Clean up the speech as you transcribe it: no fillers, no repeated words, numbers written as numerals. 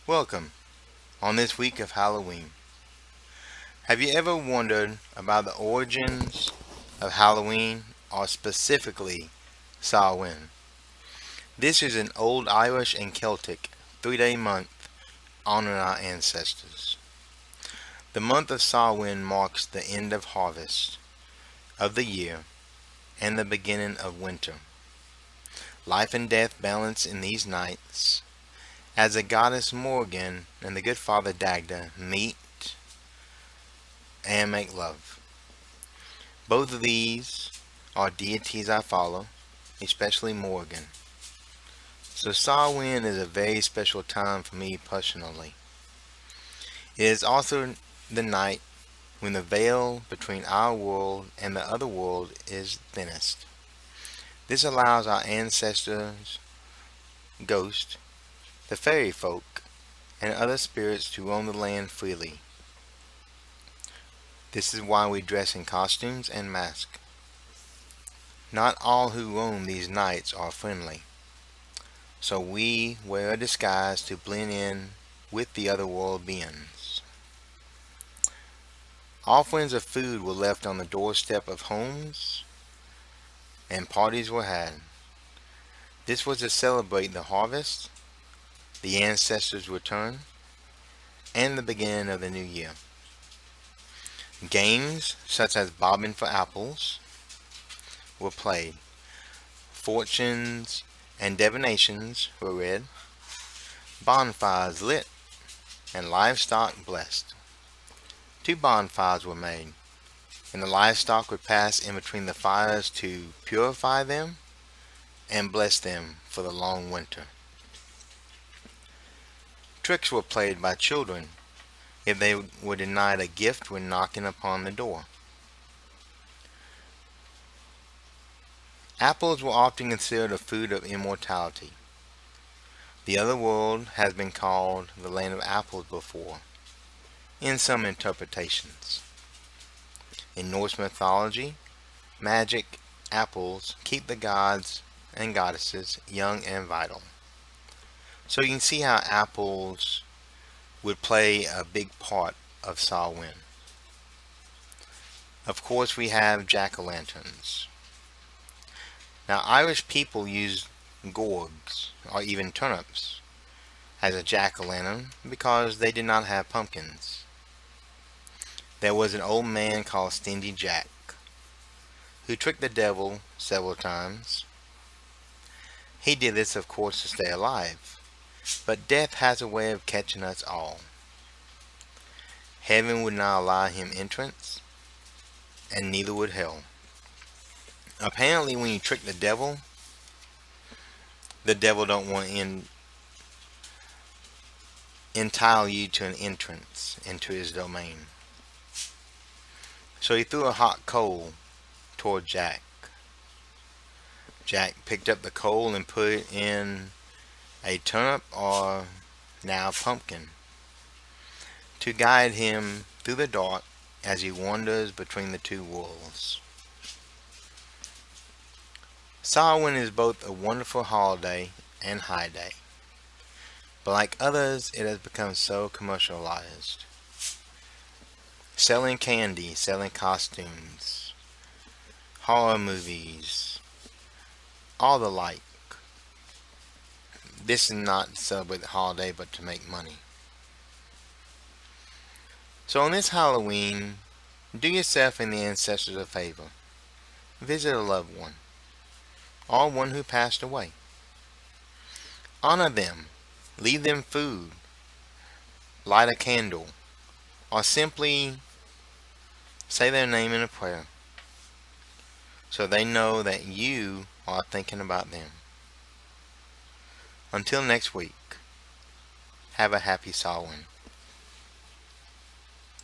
Welcome on this week of Halloween. Have you ever wondered about the origins of Halloween or specifically Samhain? This is an old Irish and Celtic 3-day month honoring our ancestors. The month of Samhain marks the end of harvest of the year and the beginning of winter. Life and death balance in these nights as the goddess Morgan and the good father Dagda meet and make love. Both of these are deities I follow, especially Morgan. So Samhain is a very special time for me personally. It is also the night when the veil between our world and the other world is thinnest. This allows our ancestors, ghosts, the fairy folk, and other spirits to roam the land freely. This is why we dress in costumes and masks. Not all who roam these nights are friendly, so we wear a disguise to blend in with the other world beings. Offerings of food were left on the doorstep of homes, and parties were had. This was to celebrate the harvest, the ancestors' return, and the beginning of the new year. Games such as bobbing for apples were played. Fortunes and divinations were read. Bonfires lit and livestock blessed. 2 bonfires were made, and the livestock would pass in between the fires to purify them and bless them for the long winter. Tricks were played by children if they were denied a gift when knocking upon the door. Apples were often considered a food of immortality. The other world has been called the land of apples before, in some interpretations. In Norse mythology, magic apples keep the gods and goddesses young and vital. So you can see how apples would play a big part of Samhain. Of course, we have jack-o'-lanterns. Now, Irish people used gourds or even turnips as a jack-o'-lantern because they did not have pumpkins. There was an old man called Stingy Jack who tricked the devil several times. He did this, of course, to stay alive, but death has a way of catching us all. Heaven would not allow him entrance, and neither would hell. Apparently, when you trick the devil don't want to entitle you to an entrance into his domain. So he threw a hot coal toward Jack. Jack picked up the coal and put it in a turnip or now pumpkin to guide him through the dark as he wanders between the two worlds. Samhain is both a wonderful holiday and high day, but like others, it has become so commercialized. Selling candy, selling costumes, horror movies, all the like. This is not to celebrate the holiday, but to make money. So on this Halloween, do yourself and the ancestors a favor. Visit a loved one, or one who passed away. Honor them, leave them food, light a candle, or simply say their name in a prayer so they know that you are thinking about them. Until next week, have a happy Samhain.